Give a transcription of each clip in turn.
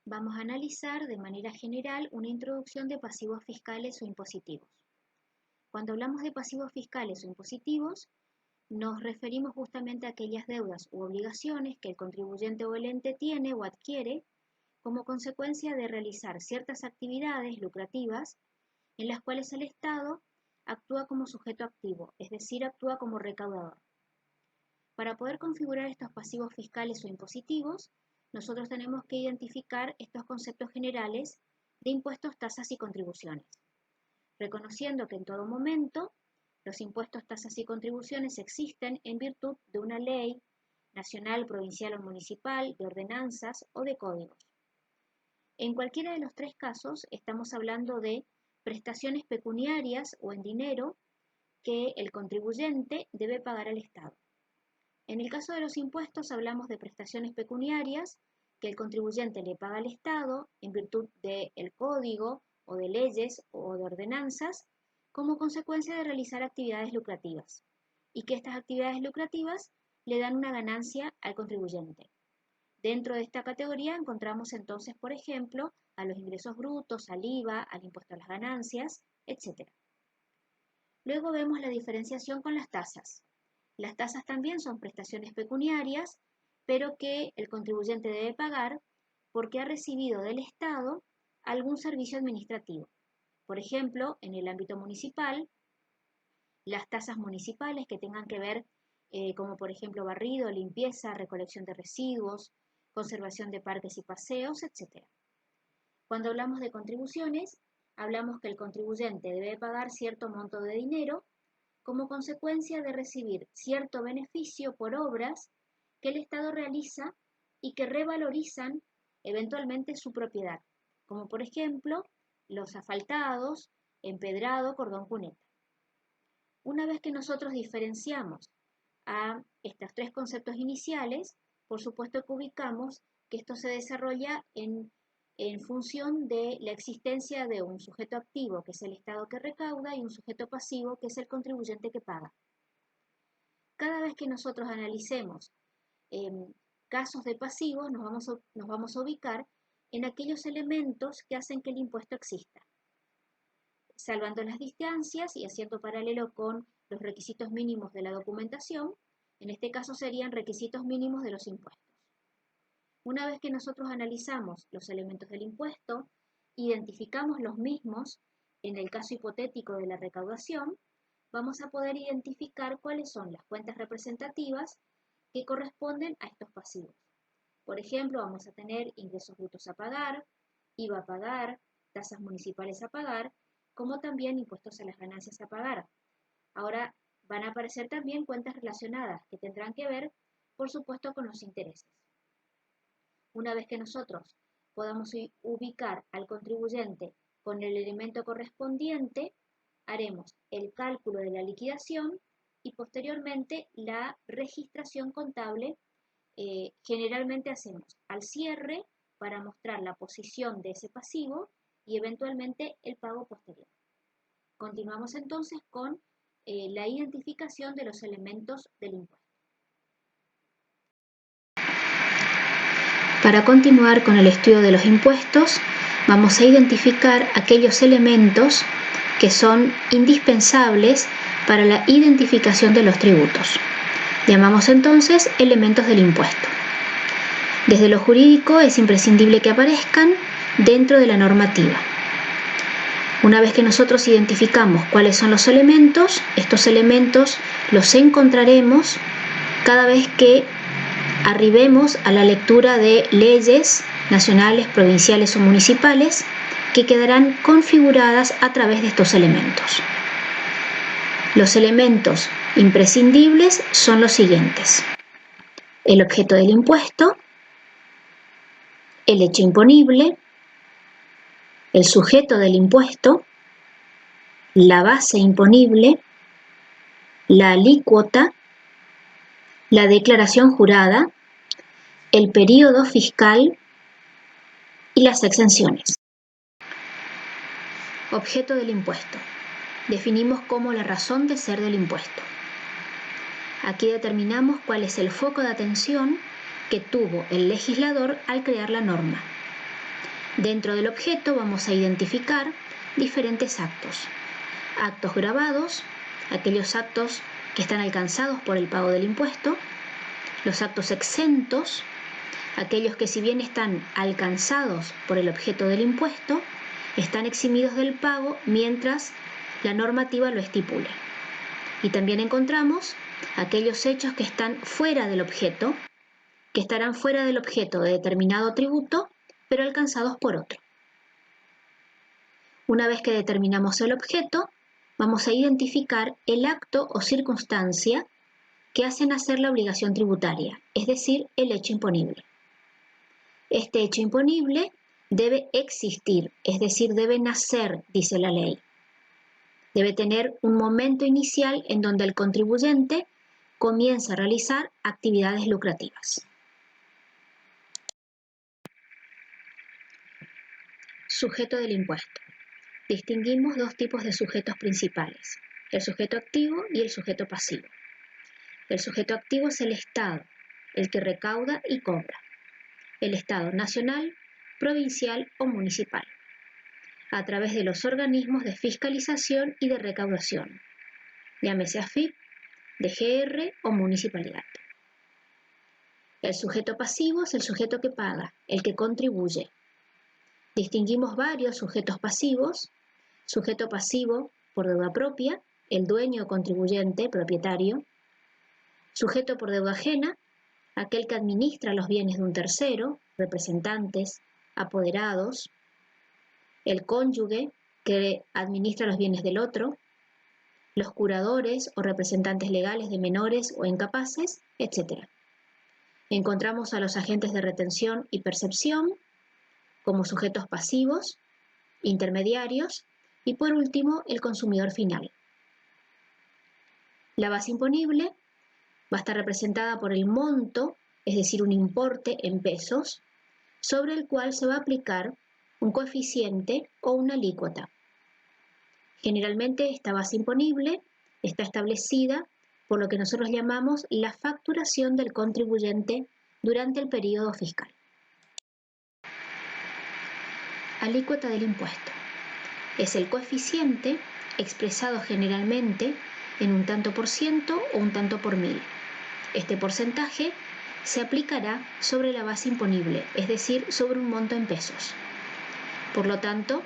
Vamos a analizar de manera general una introducción de pasivos fiscales o impositivos. Cuando hablamos de pasivos fiscales o impositivos, nos referimos justamente a aquellas deudas u obligaciones que el contribuyente o el ente tiene o adquiere como consecuencia de realizar ciertas actividades lucrativas en las cuales el Estado actúa como sujeto activo, es decir, actúa como recaudador. Para poder configurar estos pasivos fiscales o impositivos, nosotros tenemos que identificar estos conceptos generales de impuestos, tasas y contribuciones, reconociendo que en todo momento los impuestos, tasas y contribuciones existen en virtud de una ley nacional, provincial o municipal, de ordenanzas o de códigos. En cualquiera de los tres casos estamos hablando de prestaciones pecuniarias o en dinero que el contribuyente debe pagar al Estado. En el caso de los impuestos hablamos de prestaciones pecuniarias que el contribuyente le paga al Estado en virtud del código o de leyes o de ordenanzas como consecuencia de realizar actividades lucrativas y que estas actividades lucrativas le dan una ganancia al contribuyente. Dentro de esta categoría encontramos entonces, por ejemplo, a los ingresos brutos, al IVA, al impuesto a las ganancias, etc. Luego vemos la diferenciación con las tasas. Las tasas también son prestaciones pecuniarias, pero que el contribuyente debe pagar porque ha recibido del Estado algún servicio administrativo. Por ejemplo, en el ámbito municipal, las tasas municipales que tengan que ver, como por ejemplo barrido, limpieza, recolección de residuos, conservación de parques y paseos, etc. Cuando hablamos de contribuciones, hablamos que el contribuyente debe pagar cierto monto de dinero como consecuencia de recibir cierto beneficio por obras que el Estado realiza y que revalorizan eventualmente su propiedad, como por ejemplo los asfaltados, empedrado, cordón cuneta. Una vez que nosotros diferenciamos a estos tres conceptos iniciales, por supuesto que ubicamos que esto se desarrolla en función de la existencia de un sujeto activo, que es el Estado que recauda, y un sujeto pasivo, que es el contribuyente que paga. Cada vez que nosotros analicemos casos de pasivos, nos vamos a ubicar en aquellos elementos que hacen que el impuesto exista, salvando las distancias y haciendo paralelo con los requisitos mínimos de la documentación. En este caso serían requisitos mínimos de los impuestos. Una vez que nosotros analizamos los elementos del impuesto, identificamos los mismos en el caso hipotético de la recaudación, vamos a poder identificar cuáles son las cuentas representativas que corresponden a estos pasivos. Por ejemplo, vamos a tener ingresos brutos a pagar, IVA a pagar, tasas municipales a pagar, como también impuestos a las ganancias a pagar. Ahora van a aparecer también cuentas relacionadas que tendrán que ver, por supuesto, con los intereses. Una vez que nosotros podamos ubicar al contribuyente con el elemento correspondiente, haremos el cálculo de la liquidación y posteriormente la registración contable. Generalmente hacemos al cierre para mostrar la posición de ese pasivo y eventualmente el pago posterior. Continuamos entonces con la identificación de los elementos del impuesto. Para continuar con el estudio de los impuestos, vamos a identificar aquellos elementos que son indispensables para la identificación de los tributos. Llamamos entonces elementos del impuesto. Desde lo jurídico es imprescindible que aparezcan dentro de la normativa. Una vez que nosotros identificamos cuáles son los elementos, estos elementos los encontraremos cada vez que arribemos a la lectura de leyes nacionales, provinciales o municipales que quedarán configuradas a través de estos elementos. Los elementos imprescindibles son los siguientes: el objeto del impuesto, el hecho imponible, el sujeto del impuesto, la base imponible, la alícuota, la declaración jurada, el período fiscal y las exenciones. Objeto del impuesto. Definimos como la razón de ser del impuesto. Aquí determinamos cuál es el foco de atención que tuvo el legislador al crear la norma. Dentro del objeto vamos a identificar diferentes actos. Actos grabados, aquellos actos que están alcanzados por el pago del impuesto. Los actos exentos, aquellos que si bien están alcanzados por el objeto del impuesto, están eximidos del pago mientras la normativa lo estipule. Y también encontramos aquellos hechos que están fuera del objeto, que estarán fuera del objeto de determinado tributo, pero alcanzados por otro. Una vez que determinamos el objeto, vamos a identificar el acto o circunstancia que hace nacer la obligación tributaria, es decir, el hecho imponible. Este hecho imponible debe existir, es decir, debe nacer, dice la ley. Debe tener un momento inicial en donde el contribuyente comienza a realizar actividades lucrativas. Sujeto del impuesto. Distinguimos dos tipos de sujetos principales, el sujeto activo y el sujeto pasivo. El sujeto activo es el Estado, el que recauda y cobra. El Estado nacional, provincial o municipal, a través de los organismos de fiscalización y de recaudación, llámese AFIP, DGR o municipalidad. El sujeto pasivo es el sujeto que paga, el que contribuye. Distinguimos varios sujetos pasivos: sujeto pasivo por deuda propia, el dueño o contribuyente, propietario; sujeto por deuda ajena, aquel que administra los bienes de un tercero, representantes, apoderados; el cónyuge, que administra los bienes del otro; los curadores o representantes legales de menores o incapaces, etc. Encontramos a los agentes de retención y percepción como sujetos pasivos, intermediarios y, por último, el consumidor final. La base imponible va a estar representada por el monto, es decir, un importe en pesos, sobre el cual se va a aplicar un coeficiente o una alícuota. Generalmente esta base imponible está establecida por lo que nosotros llamamos la facturación del contribuyente durante el periodo fiscal. Alícuota del impuesto. Es el coeficiente expresado generalmente en un tanto por ciento o un tanto por mil. Este porcentaje se aplicará sobre la base imponible, es decir, sobre un monto en pesos. Por lo tanto,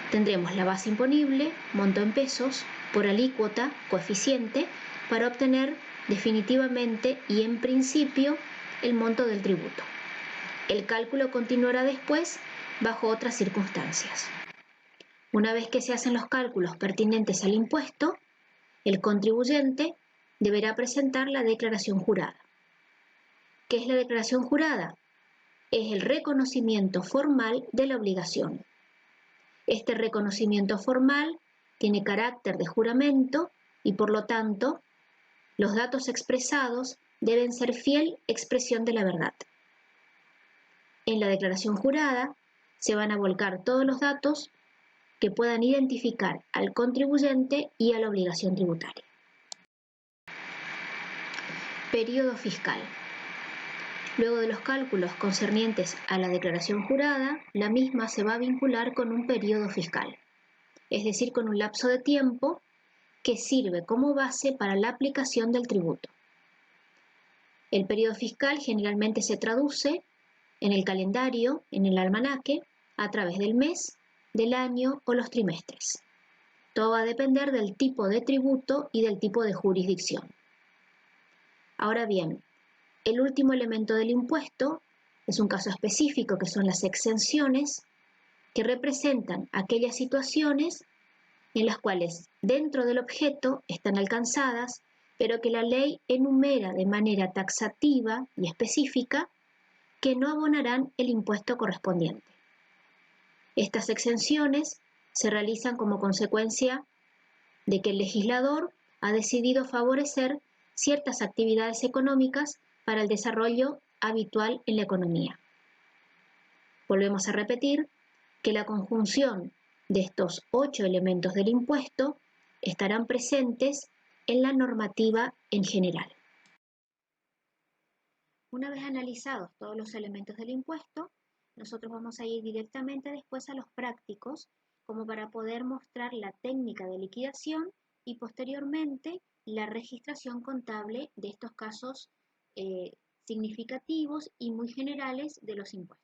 tendremos la base imponible, monto en pesos, por alícuota, coeficiente, para obtener definitivamente y en principio el monto del tributo. El cálculo continuará después bajo otras circunstancias. Una vez que se hacen los cálculos pertinentes al impuesto, el contribuyente deberá presentar la declaración jurada. ¿Qué es la declaración jurada? Es el reconocimiento formal de la obligación. Este reconocimiento formal tiene carácter de juramento y, por lo tanto, los datos expresados deben ser fiel expresión de la verdad. En la declaración jurada se van a volcar todos los datos que puedan identificar al contribuyente y a la obligación tributaria. Periodo fiscal. Luego de los cálculos concernientes a la declaración jurada, la misma se va a vincular con un periodo fiscal, es decir, con un lapso de tiempo que sirve como base para la aplicación del tributo. El periodo fiscal generalmente se traduce en el calendario, en el almanaque, a través del mes, del año o los trimestres. Todo va a depender del tipo de tributo y del tipo de jurisdicción. Ahora bien, el último elemento del impuesto es un caso específico, que son las exenciones, que representan aquellas situaciones en las cuales dentro del objeto están alcanzadas, pero que la ley enumera de manera taxativa y específica que no abonarán el impuesto correspondiente. Estas exenciones se realizan como consecuencia de que el legislador ha decidido favorecer ciertas actividades económicas para el desarrollo habitual en la economía. Volvemos a repetir que la conjunción de estos 8 elementos del impuesto estarán presentes en la normativa en general. Una vez analizados todos los elementos del impuesto, Nosotros vamos a ir directamente después a los prácticos, como para poder mostrar la técnica de liquidación y posteriormente la registración contable de estos casos significativos y muy generales de los impuestos.